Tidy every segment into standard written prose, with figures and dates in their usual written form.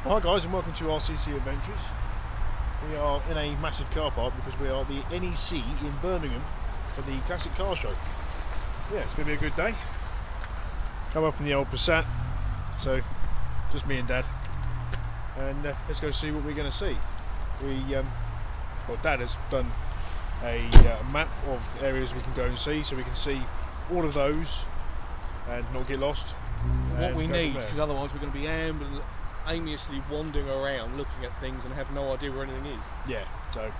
Hi guys, and welcome to RCC Adventures. We are in a massive car park because we are at the NEC in Birmingham for the Classic Car Show. Yeah, it's going to be a good day. Come up in the old Passat, so just me and Dad, and let's go see what we're going to see. Dad has done a map of areas we can go and see, so we can see all of those and not get lost. What we need, because otherwise we're going to be aimlessly wandering around looking at things and have no idea where anything is. Yeah, so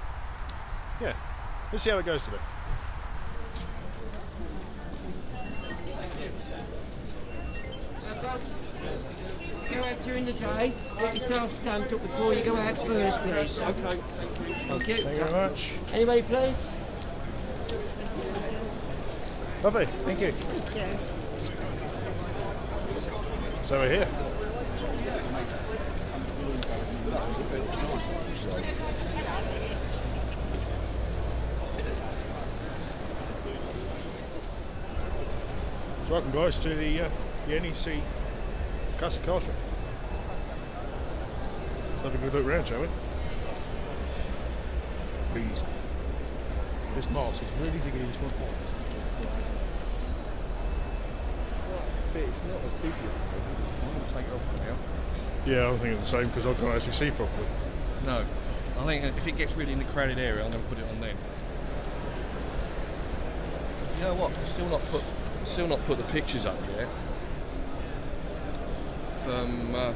yeah, let's see how it goes today. Go out during the day, get yourself stamped up before you go out first, please. Okay. Thank you. Thank you very much. Anybody play? Lovely, thank you. So we're here. So welcome guys to the NEC Classic Car Show. Let's have a good look around, shall we? Please. This mask is really digging into my pocket. But it's not as big as I'm going to take it off for now. Yeah, I'm thinking the same because I can't actually see properly. No. I think if it gets really in the crowded area, I'm going to put it on then. You know what? Still not put the pictures up yet. From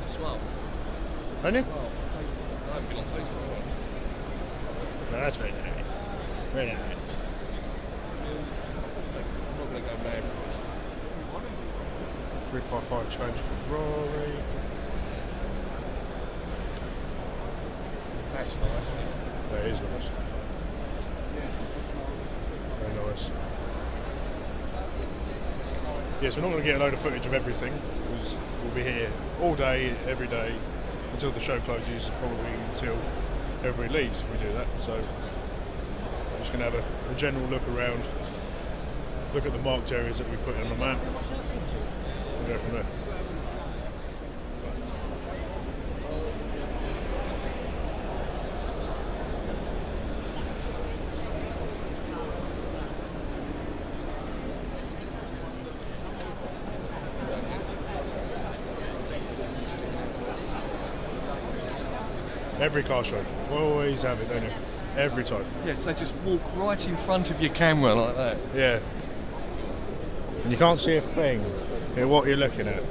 Smart. Haven't you? Well, I haven't been on Facebook. No, that's very nice. Very nice. I'm not going to go mad. 355 change for Ferrari. That's nice. That is nice. Very nice. Yes, we're not going to get a load of footage of everything because we'll be here all day, every day, until the show closes, probably until everybody leaves if we do that. So we're just going to have a general look around, look at the marked areas that we put on the map, and go from there. Every car show, always have it, don't you? Every time. Yeah, they just walk right in front of your camera like that. Yeah. And you can't see a thing in what you're looking at.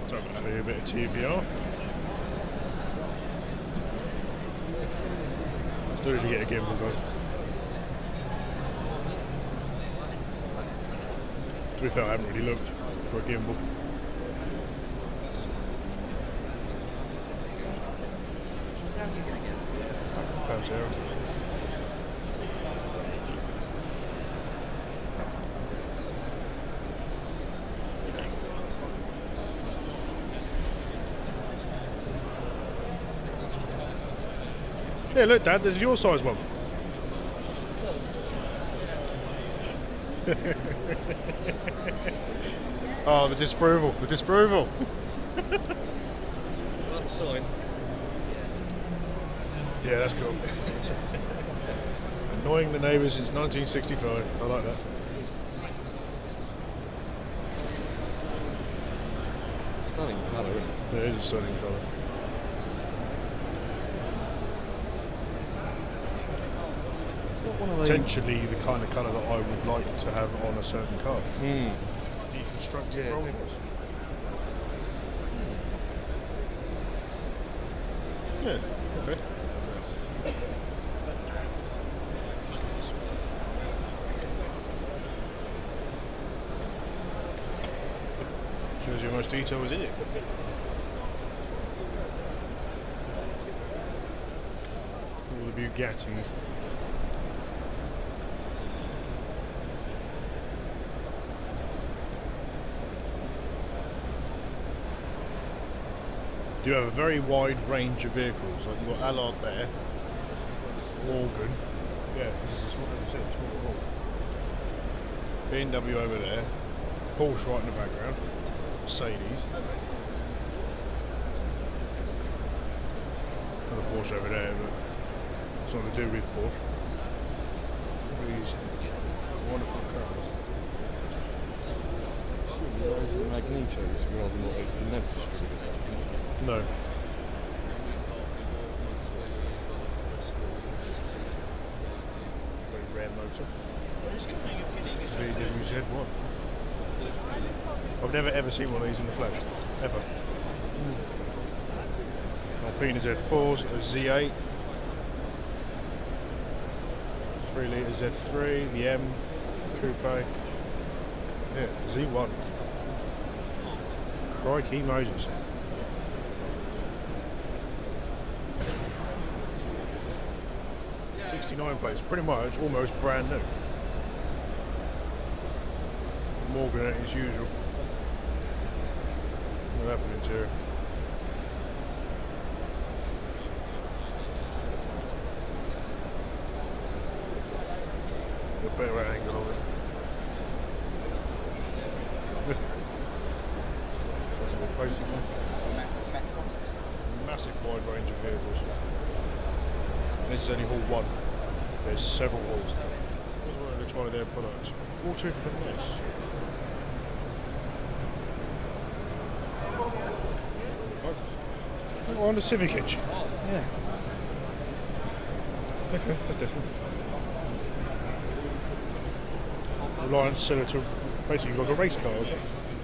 So I'm going to show you a bit of TVR. Still need to get a gimbal, guys. To be fair, I haven't really looked for a gimbal. Pantera. Nice. Yeah, look, Dad, there's your size one. Oh, the disapproval, the disapproval. That sign. Yeah, that's cool. Annoying the neighbours since 1965. I like that. Stunning colour, isn't it? It is a stunning colour. Not one of those. Potentially the kind of colour that I would like to have on a certain car. Hmm. Deconstructed Yeah, Rolls definitely. Royce. Yeah, okay. Shows you how much detail was in it. All the Bugattis. Do have a very wide range of vehicles. Like you've got Allard there, Morgan. Yeah, this is a small, as I said, a small hall. BMW over there, Porsche right in the background, Mercedes, Got a Porsche over there, but it's not to do with Porsche. These wonderful cars. Those are magnetos rather than what they've been No. Very rare motor. VWZ1. I've never ever seen one of these in the flesh. Ever. Alpina Z4s, a Z8. 3 litre Z3, the M Coupe. Yeah, Z1. Crikey Moses. '69 plates, pretty much almost brand new. Morgan as usual. We'll have an interior. A better angle on it. Massive wide range of vehicles. This is only hall 1. There's several halls. Here's one of the try their products. All too finesse. Oh, on the Civic hitch. Yeah. Okay, that's different. Reliance similar to basically like a race car, isn't it?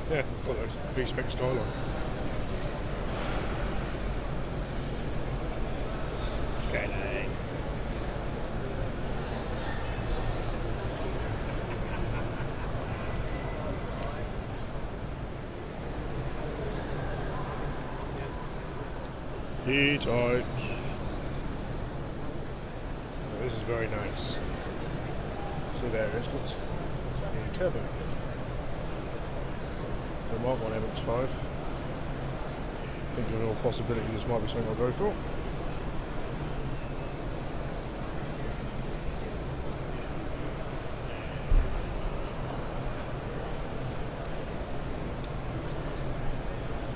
Yeah, got those V-spec Skyline. Skyline. E-types. This is very nice. So there, it's got a turbo. The Mark 1 MX-5. Thinking of all possibility this might be something I'll go for.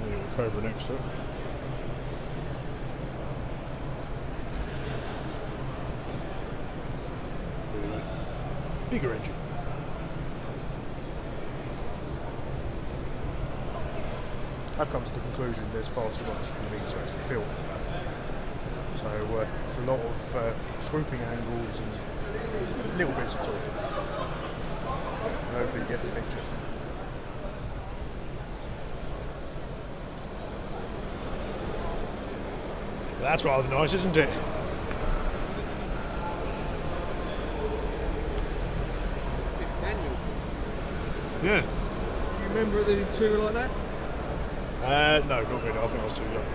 The Cobra next to it. Bigger engine. I've come to the conclusion there's far too much for me to actually film. So a lot of swooping angles and little bits of talking. Hopefully you get the picture. That's rather nice, isn't it? Yeah. Do you remember the interior like that? No, not really. I think I was too young.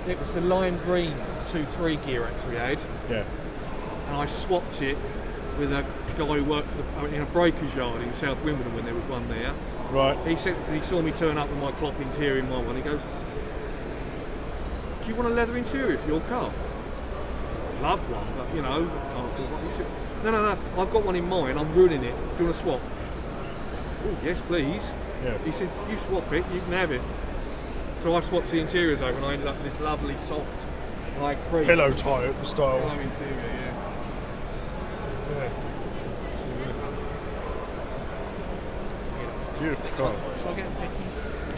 It was the lime green 2.3 gear actually we had. Yeah. And I swapped it with a guy who worked for in a breaker's yard in South Wimbledon when there was one there. Right. He said he saw me turn up with my cloth interior in my one. He goes, "Do you want a leather interior for your car?" I'd love one, but you know, can't afford one. He said, "No, I've got one in mind. I'm ruining it. Do you want to swap?" Oh, yes, please. Yeah. He said, "You swap it, you can have it." So I swapped the interiors over and I ended up with this lovely soft, like cream. Pillow type style. Pillow interior, Yeah. Beautiful car. Shall I get a picky?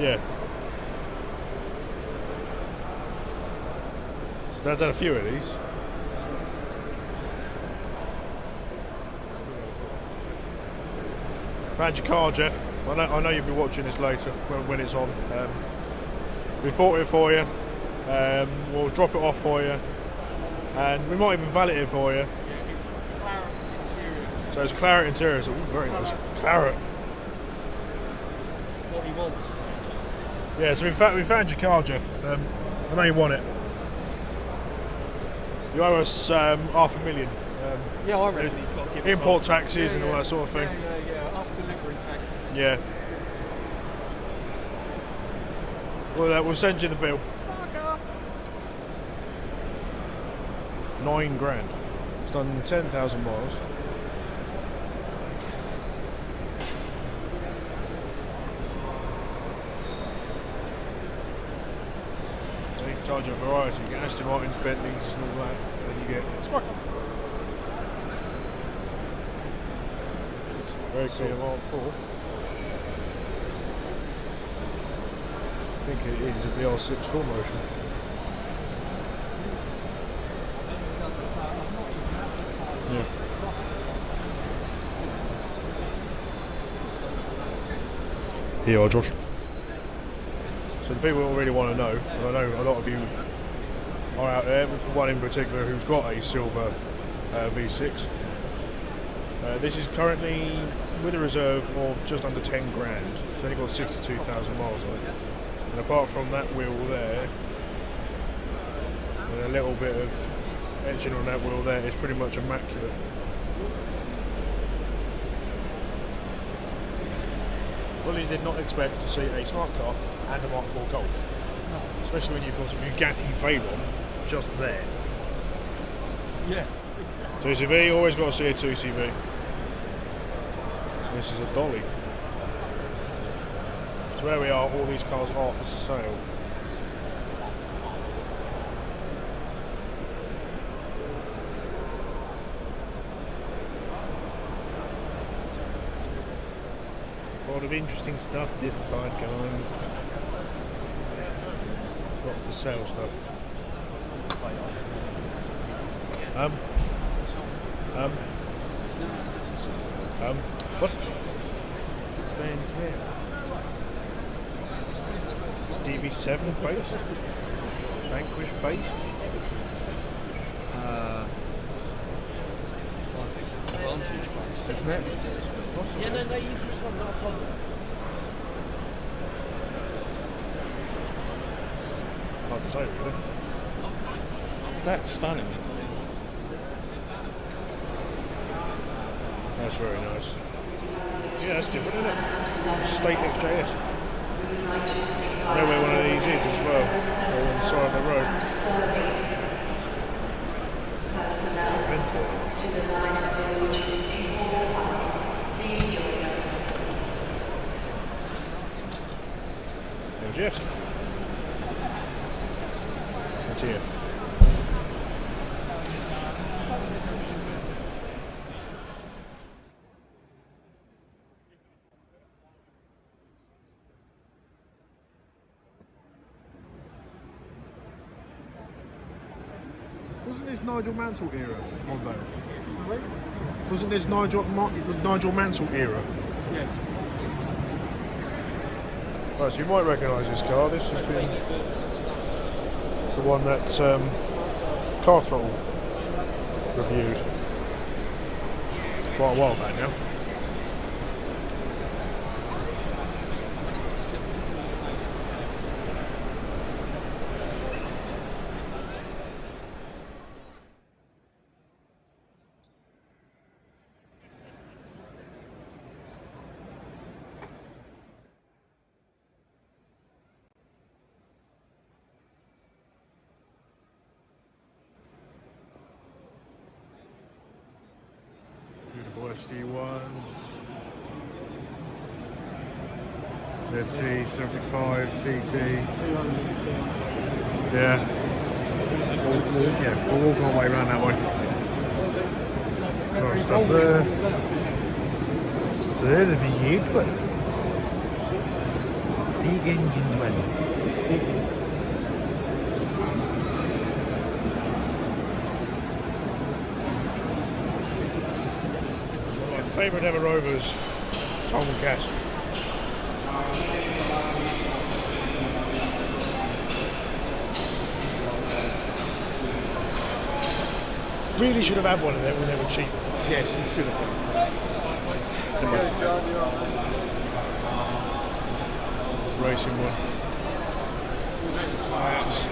Yeah. So Dad's had a few of these. Found your car, Jeff. I know you'll be watching this later when it's on. We bought it for you. We'll drop it off for you, and we might even valet it for you. So it's claret interior. So very nice. Claret. What he wants. Yeah. So we found your car, Jeff. I know you want it. You owe us $500,000. Yeah, I reckon he's got to give us Import off. taxes and all that sort of thing. Yeah. Us delivery tax. Yeah. We'll send you the bill. $9,000. It's done 10,000 miles. Charge of variety. You get Aston Martins, Bentleys, and all that. And then you get Smart Car. It's very cool. Mark 4. I think it is a VR6 full motion. Yeah. Here you are, Josh. So the people who really want to know, and I know a lot of you are out there, one in particular who's got a silver V6. This is currently with a reserve of just under 10 grand. It's only got 62,000 miles on it. And apart from that wheel there, and a little bit of etching on that wheel there, it's pretty much immaculate. Fully did not expect to see a smart car and a Mark IV Golf. No. Especially when you've got some Bugatti Veyron just there. Yeah. 2CV, always got to see a 2CV. This is a dolly. So where we are, all these cars are for sale. A lot of interesting stuff this side going. Lots of sale stuff. What? DB7 based? Vanquish based? Advantage based, isn't it? Yeah, no, you can come, not a problem. Hard to say, really. That's stunning. That's very nice. Yeah, that's different, isn't it? State XJS. I know where one of these is as well. They're on the side of the road. Mentor. To the live stage in Hall 5. Please join us. LGS. That's here. Wasn't this Nigel Mansell era, Mondo? Wasn't this Nigel Mansell era? Yes. Right, so you might recognise this car. This has been the one that Car Throttle reviewed quite a while back now. SD1s, ZT 75 TT. Yeah, we'll walk our way around that way. Car stuff there. So they're the V8, but big engine one. Favourite ever Rovers, Tom and Cass. Really should have had one of them when they were cheap. Yes, you should have done. Racing one. That's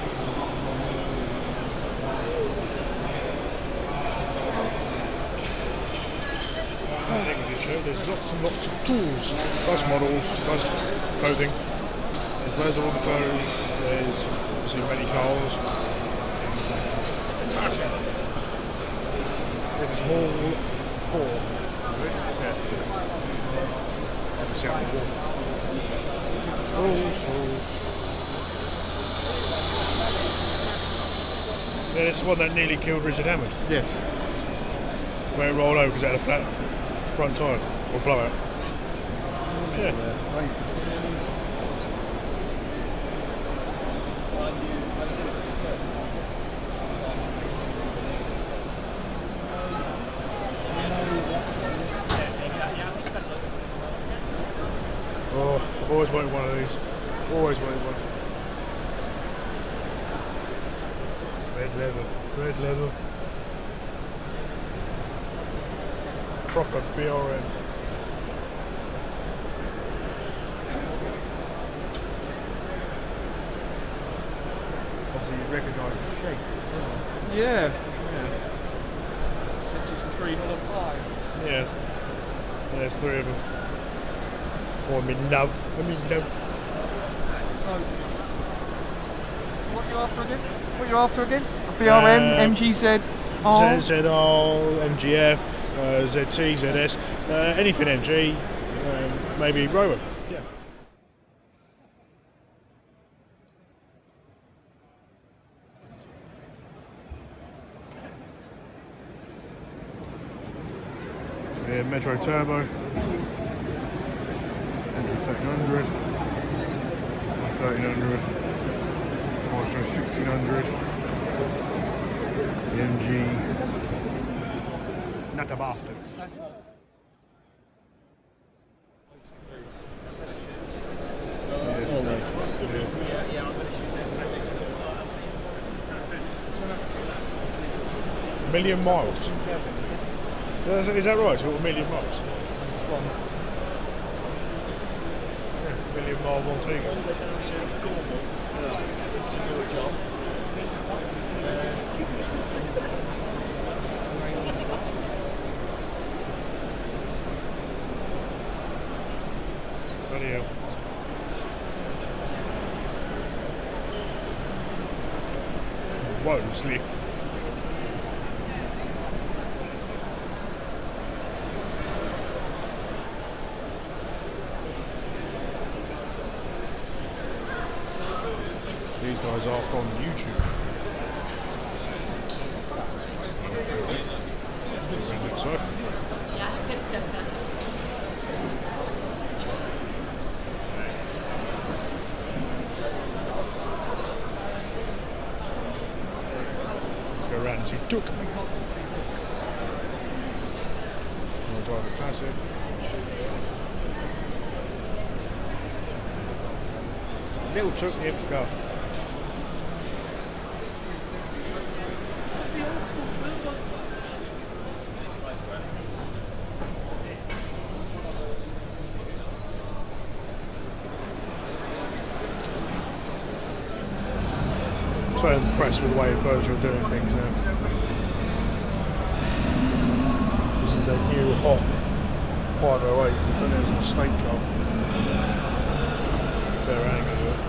there's lots and lots of tools, nice models, nice clothing, as well as all the clothes. There's obviously many cars. There's Hall 4. Yeah. See out the wall. All sorts. Yeah, this is one that nearly killed Richard Hammond. Yes. Where it rolled over because it had a flat front tyre or blowout. Yeah. Oh, I've always wanted one of these. Always wanted one. Red leather. Red leather. Proper BRN. Obviously you recognise the shape. Yeah. Yeah. 63.5. Yeah. There's three of them. Oh, me love. Me love. So what are you after again? What are you after again? A BRM, MGZ, R? ZR, MGF, ZT, ZS, anything MG, maybe Rover. Yeah. Yeah, Metro Turbo, Metro 1300, 1300, Metro 1600, the MG, not a bastard. A million miles. Is that right? It's got a million miles. Yeah, a million mile Montego. All the way down to Cornwall to do a job. Bloody hell. Whoa, slick. These guys are from YouTube. So. Let's go around and see Duke. I'll drive a classic. Little Took the empty car. So impressed with the way Berger are doing things now. This is the new hot 508. They've done it as an estate car. Better angle of it.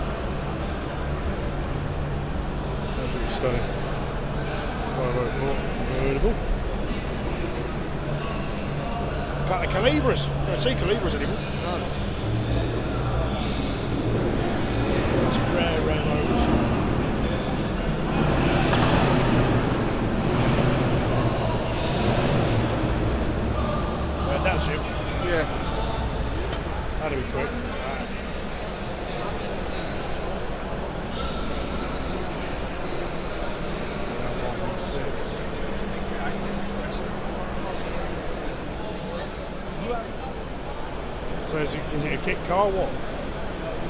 Absolutely stunning. 504, convertible. Got the Calibras. Don't see Calibras anymore. No. It's rare Rovers. That's you. Yeah. That'll be quick. So is it a kit car or what?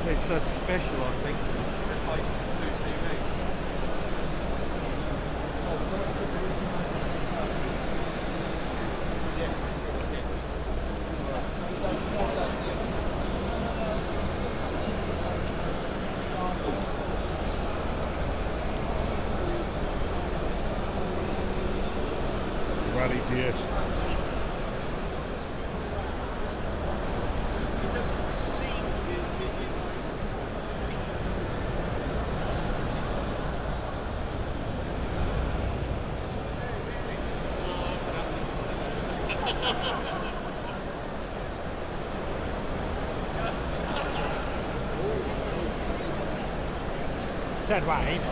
It's a special, I think. Rally did. Dead wide.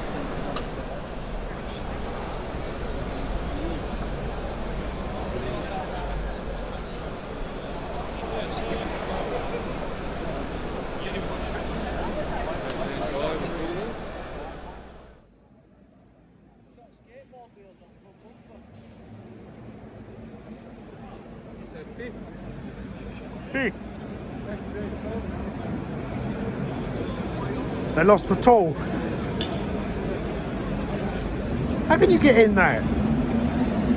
They lost the tool. How can you get in there?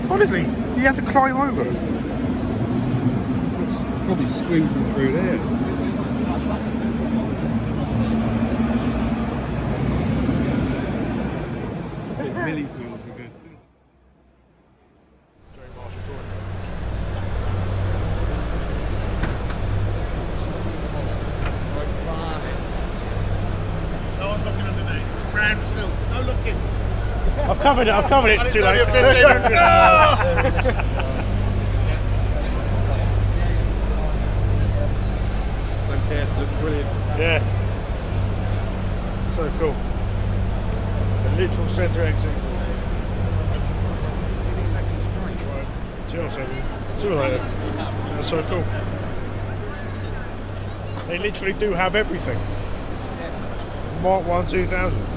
Honestly, you have to climb over. It's probably squeezing through there. Millie's wheels were good. No one's looking underneath. Brand still. No looking. I've covered it. It's too late. Don't care, it looks brilliant. Yeah. So cool. The literal centre exit. TR7. Simulator. That's so cool. They literally do have everything. Mark 1 2000.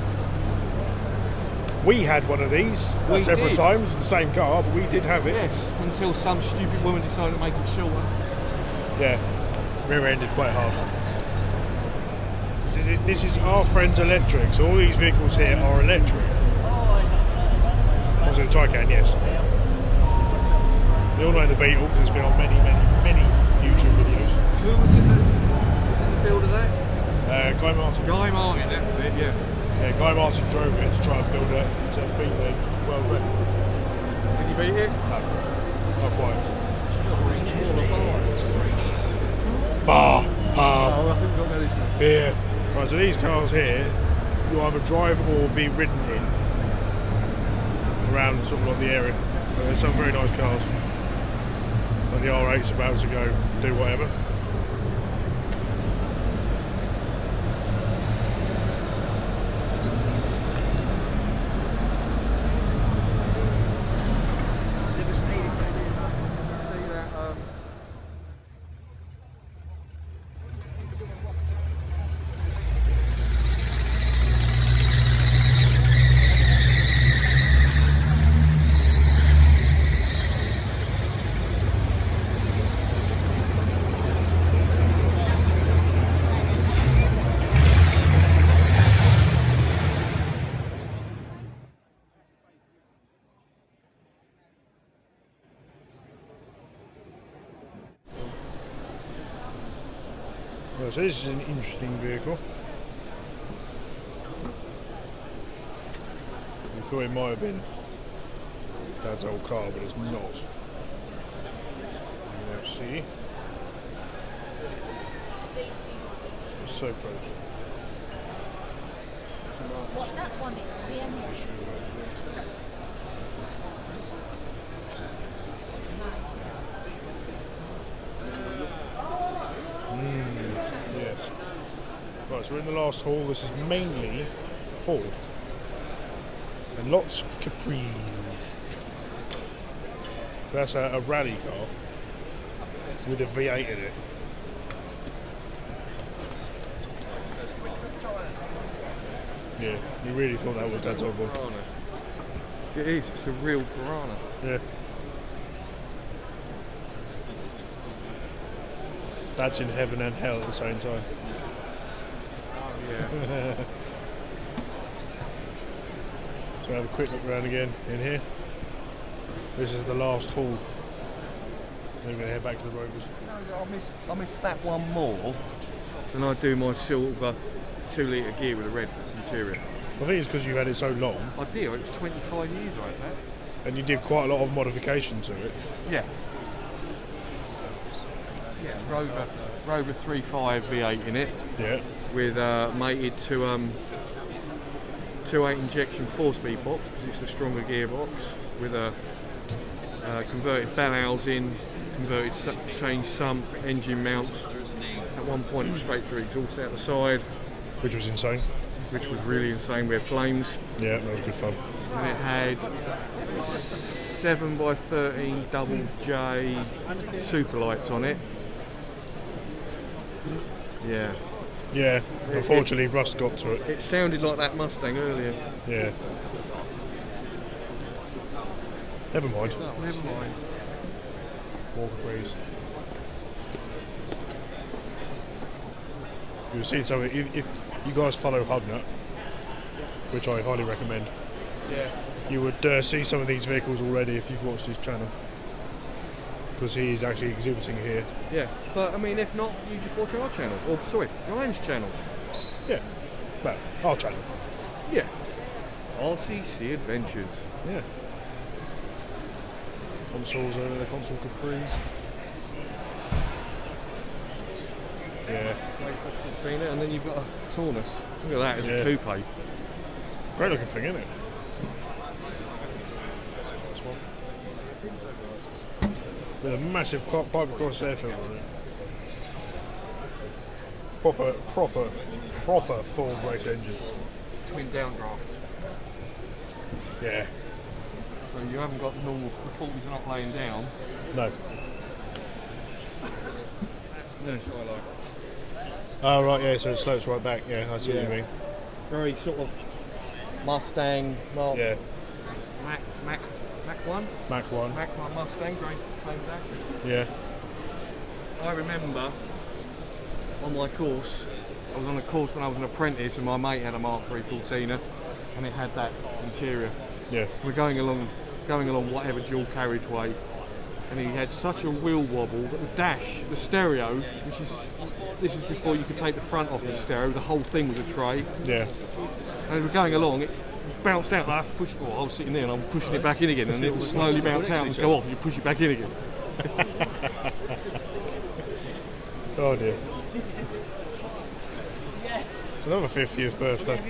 We had one of these at several times, the same car, but we did have it. Yes, until some stupid woman decided to make it shorter. Yeah, rear-ended quite hard. This is our friend's electric, so all these vehicles here are electric. Also the Taycan, yes. You all know the Beetle because it's been on many YouTube videos. Who was in the build of that? Guy Martin. Guy Martin, that was it, yeah. Yeah, Guy Martin drove it to try and build it to beat the world record. Did he beat it? No, not quite. Oh, I think we've got to go this way. Beer. Right, so these cars here, you either drive or be ridden in around sort of like the area. There's some very nice cars. Like the R8's about to go do whatever. So this is an interesting vehicle. We thought it might have been Dad's old car, but it's not. Let's see. It's so close. What that one is, the M1. Yes. Right, so we're in the last hall. This is mainly Ford. And lots of Capris. So that's a rally car with a V8 in it. Yeah, you really thought that was Dad's old one. It is, it's a real piranha. Yeah. Dad's in heaven and hell at the same time. Yeah. So have a quick look around again in here. This is the last hall. Then we're going to head back to the Rovers. I missed that one more than I do my silver 2 litre gear with a red interior. I think it's because you've had it so long. I did, it was 25 years like that. And you did quite a lot of modification to it. Yeah. Yeah, Rover 3.5 V8 in it. Yeah. With mated to 2.8 injection 4-speed box because it's a stronger gearbox with a converted bell housing, converted changed sump, engine mounts. At one point it was straight through exhaust out the side. Which was insane. Which was really insane. We had flames. Yeah, that was good fun. And it had 7x13 double J super lights on it. Yeah. Yeah, unfortunately Rust got to it. It sounded like that Mustang earlier. Yeah. Never mind. Never mind. Walker breeze. You'll see something. If you guys follow Hubnut, which I highly recommend. Yeah. You would see some of these vehicles already if you've watched his channel, because he is actually exhibiting here. Yeah, but I mean, if not, you just watch our channel. Or, sorry, Ryan's channel. Yeah, well, our channel. Yeah. RCC Adventures. Yeah. Consoles over the console Capris. Yeah. And then you've got a Taunus. Look at that, it's a coupe. Great looking thing, isn't it? That's a nice one. With a massive pipe across air filter on it. Proper Ford race engine. Twin downdrafts. Yeah. So you haven't got the normal, the 40s are not laying down. No. No, sure I like. Oh right, yeah, so it slopes right back, yeah, I see what you mean. Very sort of Mustang, Mark. Yeah. Mac 1? Mac 1. Mac 1 Mustang, great, same as that. Yeah. I remember on my course, I was on a course when I was an apprentice and my mate had a Mark 3 Cortina and it had that interior. Yeah. We're going along whatever dual carriageway, and he had such a wheel wobble that the dash, the stereo, this is before you could take the front off the stereo, the whole thing was a tray. Yeah. And we're going along, it bounced out, and I have to push it, well, I was sitting there and I'm pushing it back in again, and it will slowly bounce out and go off, and you push it back in again. Oh dear. It's another 50th birthday.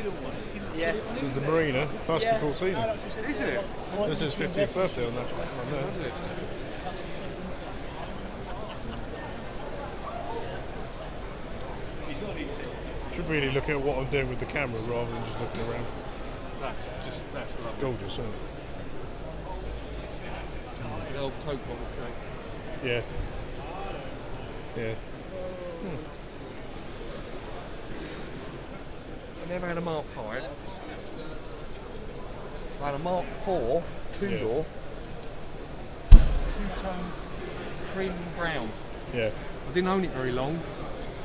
Yeah. This is the Marina plus the Cortina. Is it? This is 50th birthday on that on there. Should really look at what I'm doing with the camera rather than just looking around. That's gorgeous, isn't it? The old Coke bottle shape. Yeah. Yeah. I never had a Mark 5. I had a Mark 4, two-door, two-tone cream and brown. Yeah. I didn't own it very long.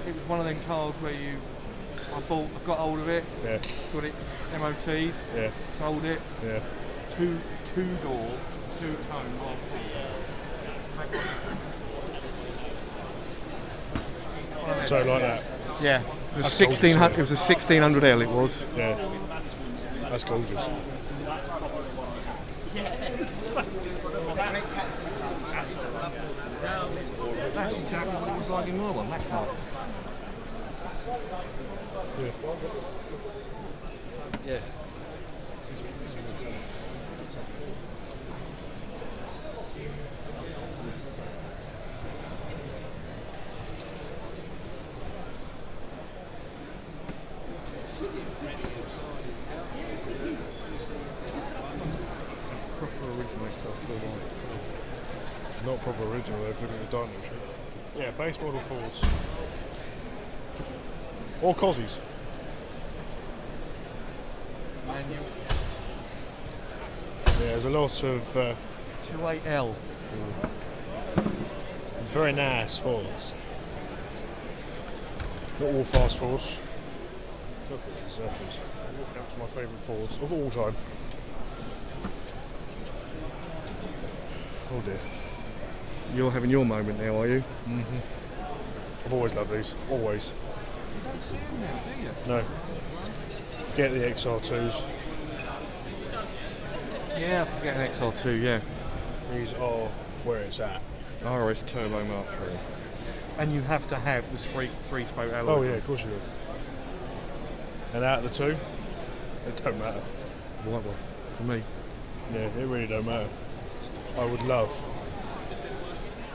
It was one of them cars where I got hold of it, Yeah. got it MOT'd, Yeah. sold it, Yeah. two-door, two-tone Mark 4. So like that. Yeah, it was That's 1600. gorgeous, It was a 1600L. It was. Yeah. That's gorgeous. That's exactly what it was like in my one. That car. Yeah. Yeah. Proper original stuff. It's not proper original, they've looked at the dyno shit. Yeah, base model Fords. Or Cozzies. Manual. Yeah, there's a lot of 28L. very nice Fords. Not all fast Fords. Look at the Zephyrs. Walking up to my favourite Fords of all time. Oh dear. You're having your moment now, are you? Mm-hmm. I've always loved these. Always. You don't see them now, do you? No. Forget the XR2s. Yeah, I forget an XR2. Yeah. These are where it's at. RS Turbo Mark 3. And you have to have the three-spoke alloy. Oh yeah, of course you do. And out of the two, it don't matter. White one for me. Yeah, it really don't matter. I would love.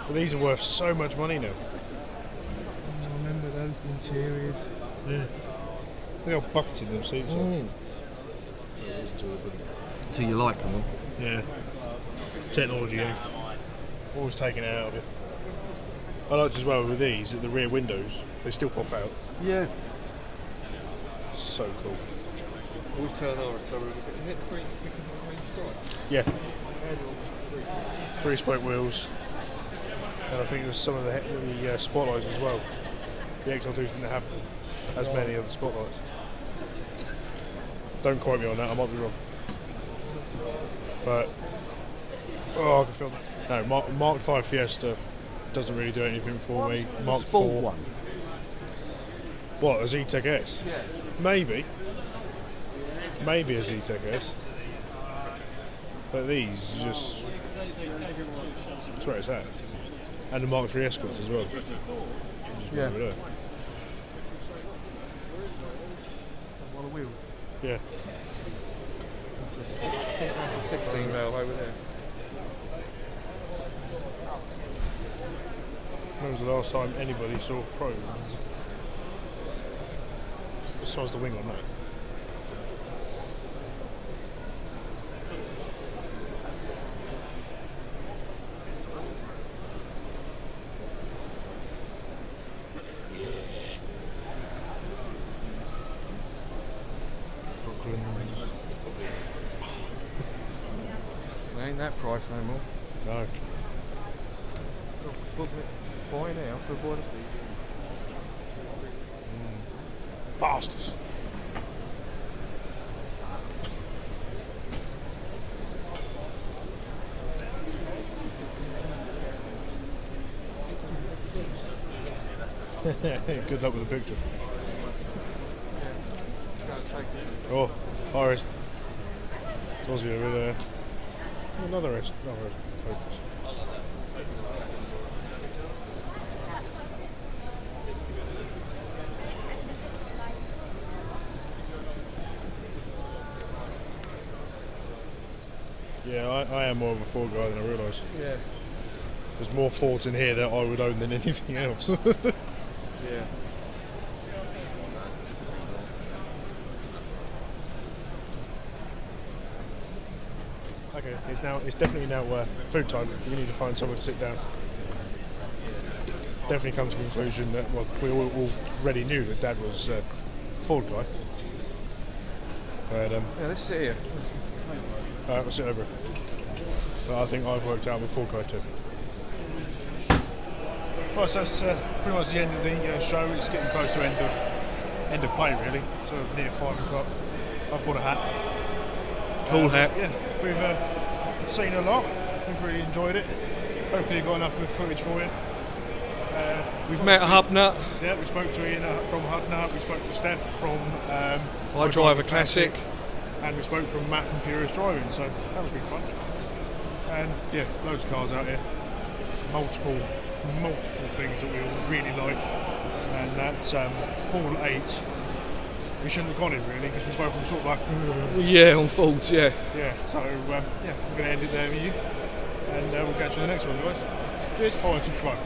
But these are worth so much money now. I remember those interiors. Yeah. Look how bucketed them seats are. Mm. Do you like them? Yeah. Technology, eh? Always taken it out of it. I liked as well with these, that the rear windows, they still pop out. Yeah. So cool. Always turn RS Turbo. Is it green because of the green stripe? Yeah. 3-spoke wheels. And I think there's some of the spotlights as well. The XR2s didn't have as many of the spotlights. Don't quote me on that, I might be wrong. But I can feel that. No, Mark 5 Fiesta doesn't really do anything for me. Mark 4. What, a Z-Tech S? Yeah. Maybe a Z-Tech S. But these just, that's where it's at. And the Mark 3 Escorts as well. Just Yeah. over there. What a wheel. Yeah. I think that's a 16 valve over there. When was the last time anybody saw pros? Besides the wing on that. It ain't that price no more. No. Book it fine now to avoid it. Bastards. Good luck with the picture. Oh, Iris. Aussie over there. Another S. Focus. Yeah, I am more of a Ford guy than I realise. Yeah. There's more Fords in here that I would own than anything else. Yeah. Okay, it's definitely now food time. We need to find somewhere to sit down. Definitely come to the conclusion that, well, we all already knew that Dad was a Ford guy. But Yeah, let's sit here. we'll sit over it. But I think I've worked out I'm a Ford guy too. Right, so that's pretty much the end of the show. It's getting close to end of play really. So near 5 o'clock. I've bought a hat. Cool hat. Yeah, we've seen a lot. We've really enjoyed it. Hopefully you've got enough good footage for you. We've met a hubnut. Yeah, we spoke to Ian from Hubnut. We spoke to Steph from idriveaclassic. and we spoke from Matt from Furious Driving. So that was good fun. And yeah, loads of cars out here. Multiple things that we all really like, and that's all 8 we shouldn't have gone in really, because we're both sort of like Yeah, on Fords, yeah. so yeah, we're going to end it there with you, and we'll catch you in the next one, guys. Cheers. And subscribe.